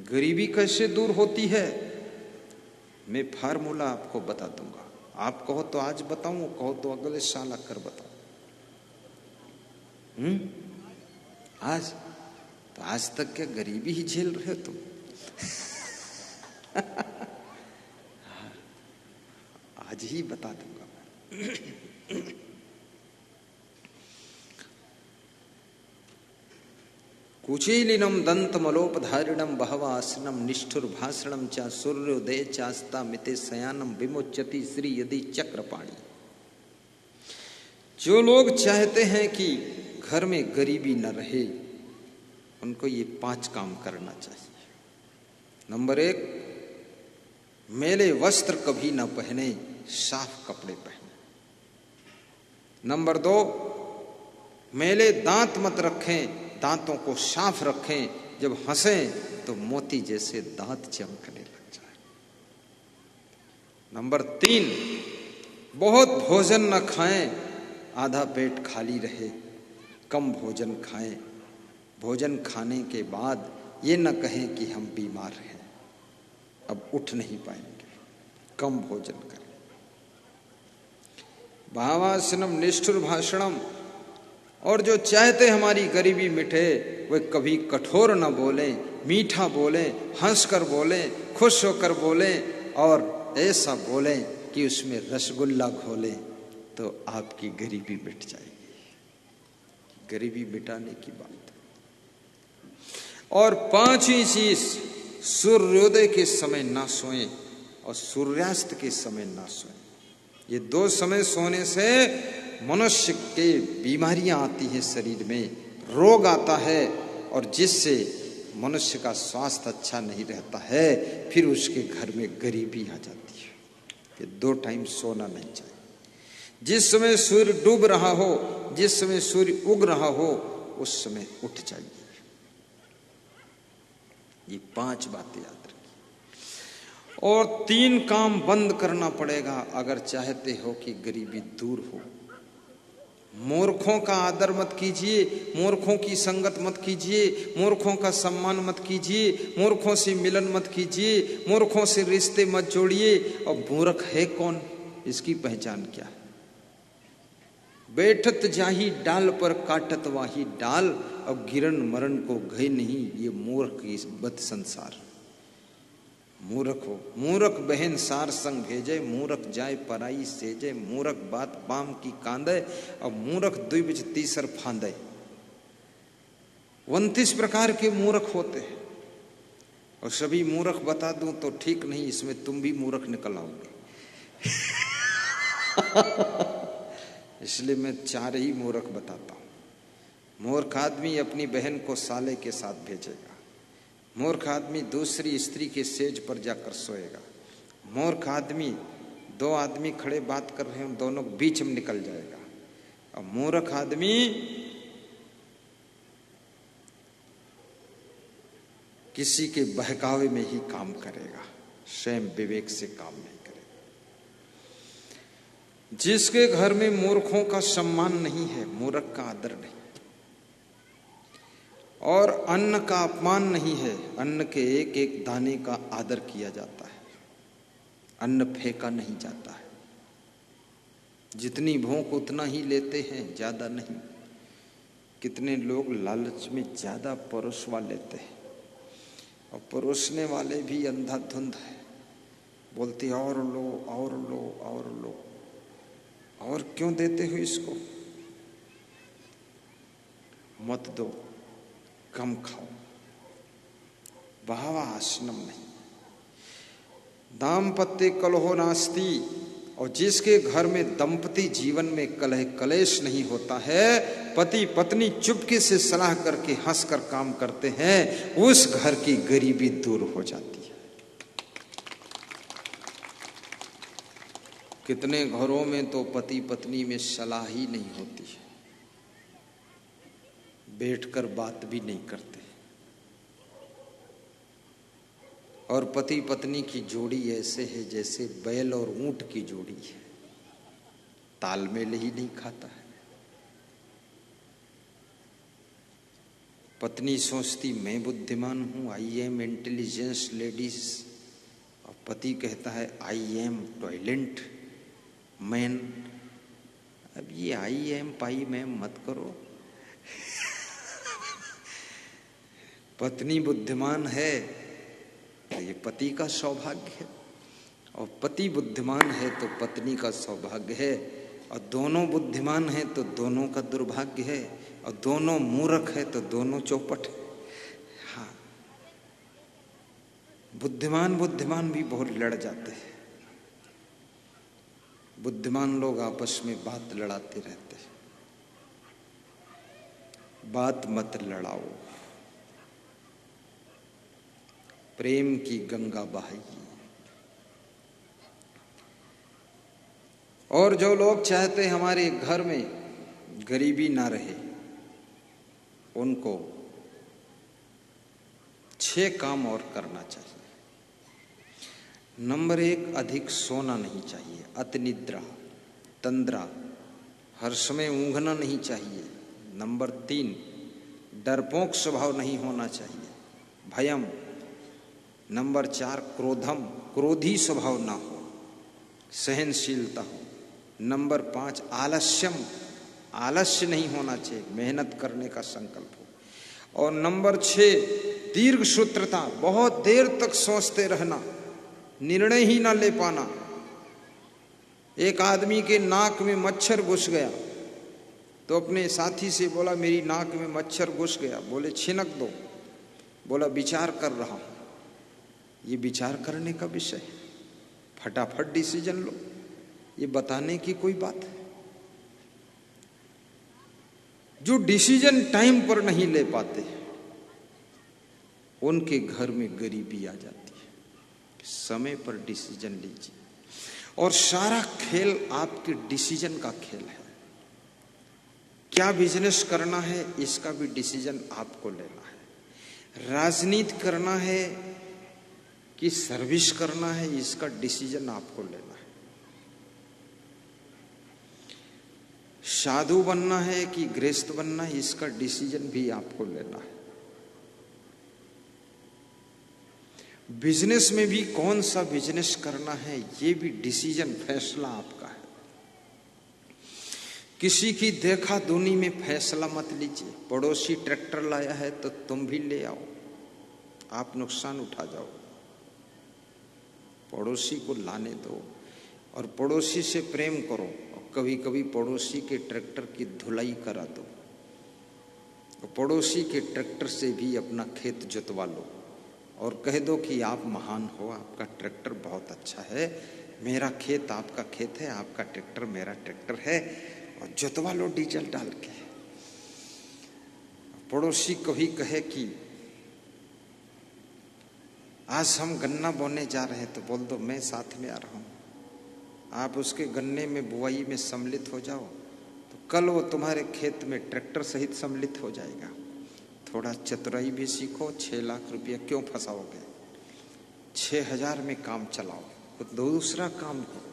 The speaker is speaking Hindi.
गरीबी कैसे दूर होती है, मैं फार्मूला आपको बता दूंगा। आप कहो तो आज बताऊं, कहो तो अगले साल आकर बताऊं। आज तो आज तक क्या गरीबी ही झेल रहे हो तुम? आज ही बता दूंगा। कुचीलिनम दंतमलोपधारिणम बहवासनम निष्ठुर भाषणम चा सूर्योदय चास्ता मिते शयानम विमोच्यति श्री यदि चक्रपाणी। जो लोग चाहते हैं कि घर में गरीबी न रहे, उनको ये 5 काम करना चाहिए। नंबर 1, मैले वस्त्र कभी न पहने, साफ कपड़े पहने। नंबर 2, मैले दांत मत रखें, दांतों को साफ रखें, जब हंसें तो मोती जैसे दांत चमकने लग जाए। नंबर 3, बहुत भोजन न खाएं, आधा पेट खाली रहे, कम भोजन खाएं। भोजन खाने के बाद ये न कहें कि हम बीमार हैं, अब उठ नहीं पाएंगे, कम भोजन करें। भावासनम निष्ठुर भाषणम, और जो चाहते हमारी गरीबी मिटे, वे कभी कठोर न बोले, मीठा बोले, हंसकर बोले, खुश होकर बोले, और ऐसा बोले कि उसमें रसगुल्ला घोले, तो आपकी गरीबी मिट जाएगी। गरीबी मिटाने की बात। और 5वीं चीज, सूर्योदय के समय ना सोएं और सूर्यास्त के समय ना सोएं। ये 2 समय सोने से मनुष्य के बीमारियां आती है, शरीर में रोग आता है, और जिससे मनुष्य का स्वास्थ्य अच्छा नहीं रहता है, फिर उसके घर में गरीबी आ जाती है। ये 2 टाइम सोना नहीं चाहिए। जिस समय सूर्य डूब रहा हो, जिस समय सूर्य उग रहा हो, उस समय उठ जाइए। ये 5 बातें याद रखिए। और 3 काम बंद करना पड़ेगा अगर चाहते हो कि गरीबी दूर हो। मूर्खों का आदर मत कीजिए, मूर्खों की संगत मत कीजिए, मूर्खों का सम्मान मत कीजिए, मूर्खों से मिलन मत कीजिए, मूर्खों से रिश्ते मत जोड़िए। और मूर्ख है कौन, इसकी पहचान क्या है? बैठत जाही डाल पर काटत वाही डाल, अब गिरन मरण को गए नहीं, ये मूर्ख की बद संसार। मूर्ख हो, मूर्ख बहन सार संग भेजे, मूर्ख जाय पराई सेजे, मूर्ख बात बाम की कांदे, और मूर्ख द्विज तीसर फांदे। 29 प्रकार के मूर्ख होते हैं, और सभी मूर्ख बता दूं तो ठीक नहीं, इसमें तुम भी मूर्ख निकल आओगे। इसलिए मैं 4 ही मूर्ख बताता हूं। मूर्ख आदमी अपनी बहन को साले के साथ भेजेगा। मूर्ख आदमी दूसरी स्त्री के सेज पर जाकर सोएगा। मूर्ख आदमी 2 आदमी खड़े बात कर रहे हैं, दोनों बीच में निकल जाएगा। और मूर्ख आदमी किसी के बहकावे में ही काम करेगा, स्वयं विवेक से काम नहीं करेगा। जिसके घर में मूर्खों का सम्मान नहीं है, मूर्ख का आदर नहीं, और अन्न का अपमान नहीं है, अन्न के एक एक दाने का आदर किया जाता है, अन्न फेंका नहीं जाता है। जितनी भूख उतना ही लेते हैं, ज्यादा नहीं। कितने लोग लालच में ज्यादा परोसवा लेते हैं, और परोसने वाले भी अंधाधुंध है, बोलते और लो और लो और लो। और क्यों देते हो इसको? मत दो, कम खाओ। बहावा आसनम नहीं। दाम्पत्य कलहो नास्ति, और जिसके घर में दंपति जीवन में कलह कलेश नहीं होता है, पति पत्नी चुपके से सलाह करके हंसकर काम करते हैं, उस घर की गरीबी दूर हो जाती है। कितने घरों में तो पति पत्नी में सलाह ही नहीं होती है, बैठकर बात भी नहीं करते। और पति पत्नी की जोड़ी ऐसे है जैसे बैल और ऊंट की जोड़ी है, तालमेल ही नहीं खाता है। पत्नी सोचती मैं बुद्धिमान हूं, आई एम इंटेलिजेंस लेडीज, और पति कहता है आई एम टॉयलेंट मैन। अब ये आई एम पाई मैम मत करो। पत्नी बुद्धिमान है तो ये पति का सौभाग्य है, और पति बुद्धिमान है तो पत्नी का सौभाग्य है, और दोनों बुद्धिमान है तो दोनों का दुर्भाग्य है, और दोनों मूर्ख है तो दोनों चौपट है। हाँ, बुद्धिमान भी बहुत लड़ जाते हैं। बुद्धिमान लोग आपस में बात लड़ाते रहते हैं। बात मत लड़ाओ, प्रेम की गंगा बहाइए। और जो लोग चाहते हैं हमारे घर में गरीबी ना रहे, उनको 6 काम और करना चाहिए। नंबर 1, अधिक सोना नहीं चाहिए, अति निद्रा, तंद्रा, हर समय ऊँघना नहीं चाहिए। नंबर 3, डरपोक स्वभाव नहीं होना चाहिए, भयम। नंबर 4, क्रोधम, क्रोधी स्वभाव ना हो, सहनशीलता हो। नंबर 5, आलस्यम, आलस्य नहीं होना चाहिए, मेहनत करने का संकल्प हो। और नंबर 6, दीर्घ सूत्रता, बहुत देर तक सोचते रहना, निर्णय ही ना ले पाना। एक आदमी के नाक में मच्छर घुस गया तो अपने साथी से बोला मेरी नाक में मच्छर घुस गया, बोले छिनक दो, बोला विचार कर रहा हूं। ये विचार करने का विषय है, फटाफट डिसीजन लो, ये बताने की कोई बात है। जो डिसीजन टाइम पर नहीं ले पाते उनके घर में गरीबी आ जाती है। समय पर डिसीजन लीजिए, और सारा खेल आपके डिसीजन का खेल है। क्या बिजनेस करना है इसका भी डिसीजन आपको लेना है। राजनीति करना है कि सर्विस करना है इसका डिसीजन आपको लेना है। साधु बनना है कि गृहस्थ बनना है इसका डिसीजन भी आपको लेना है। बिजनेस में भी कौन सा बिजनेस करना है ये भी डिसीजन, फैसला आपका है। किसी की देखा दुनी में फैसला मत लीजिए। पड़ोसी ट्रैक्टर लाया है तो तुम भी ले आओ, आप नुकसान उठा जाओ। पड़ोसी को लाने दो और पड़ोसी से प्रेम करो, और कभी कभी पड़ोसी के ट्रैक्टर की धुलाई करा दो, और पड़ोसी के ट्रैक्टर से भी अपना खेत जुतवा लो और कह दो कि आप महान हो, आपका ट्रैक्टर बहुत अच्छा है, मेरा खेत आपका खेत है, आपका ट्रैक्टर मेरा ट्रैक्टर है, और जुतवा लो डीजल डाल के। पड़ोसी कभी कहे कि आज हम गन्ना बोने जा रहे हैं तो बोल दो मैं साथ में आ रहा हूं, आप उसके गन्ने में बुआई में सम्मिलित हो जाओ, तो कल वो तुम्हारे खेत में ट्रैक्टर सहित सम्मिलित हो जाएगा। थोड़ा चतुराई भी सीखो। 6 लाख रुपया क्यों फंसाओगे? 6,000 में काम चलाओ, तो दूसरा काम करो।